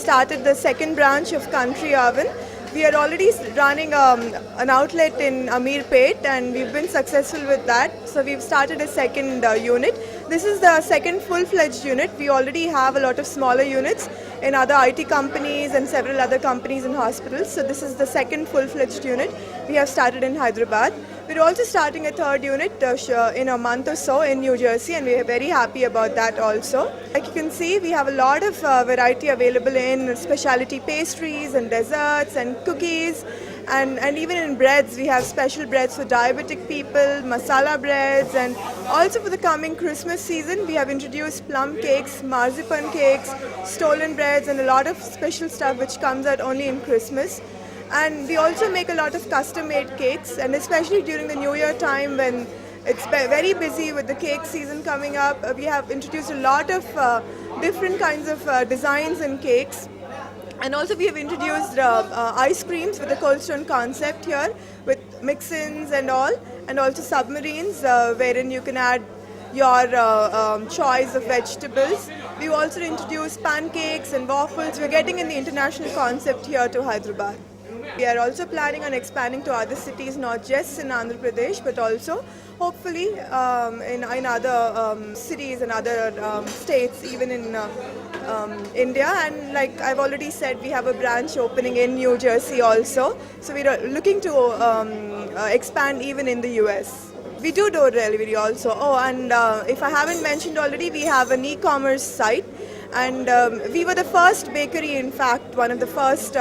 started the second branch of Country Oven. We are already running an outlet in Ameerpet, and we've been successful with that. So we've started a second unit. This is the second full-fledged unit. We already have a lot of smaller units in other IT companies and several other companies and hospitals. So this is the second full-fledged unit we have started in Hyderabad. We're also starting a third unit in a month or so in New Jersey, and we are very happy about that also. Like you can see, we have a lot of variety available in specialty pastries and desserts and cookies, and even in breads. We have special breads for diabetic people, masala breads, and also for the coming Christmas season, we have introduced plum cakes, marzipan cakes, stolen breads, and a lot of special stuff which comes out only in Christmas. And we also make a lot of custom-made cakes, and especially during the New Year time when it's very busy with the cake season coming up, we have introduced a lot of different kinds of designs in cakes. And also we have introduced ice creams with the cold stone concept here with mix-ins and all, and also submarines wherein you can add your choice of vegetables. We've also introduced pancakes and waffles. We're getting in the international concept here to Hyderabad. We are also planning on expanding to other cities, not just in Andhra Pradesh, but also hopefully in other cities and other states, even in India. And like I've already said, we have a branch opening in New Jersey also. So we are looking to expand even in the US. We do door delivery also. Oh, and if I haven't mentioned already, we have an e-commerce site. And we were the first bakery, in fact, one of the first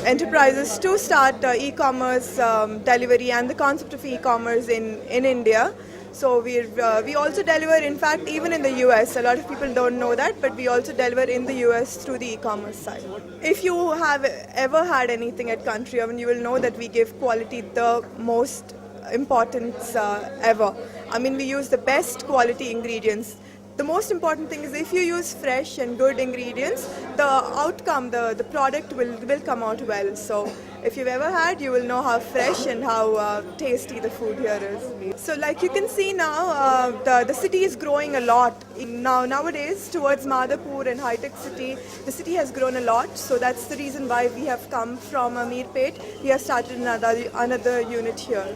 enterprises to start e-commerce delivery and the concept of e-commerce in India. So we also deliver, in fact, even in the US. A lot of people don't know that, but we also deliver in the US through the e-commerce side. If you have ever had anything at Country Oven, you will know that we give quality the most importance ever. I mean, we use the best quality ingredients. The most important thing is if you use fresh and good ingredients, the outcome, the product will come out well. So if you've ever had, you will know how fresh and how tasty the food here is. So like you can see now, the city is growing a lot. Nowadays, towards Madhapur and High-Tech City, the city has grown a lot. So that's the reason why we have come from Ameerpet. We have started another unit here.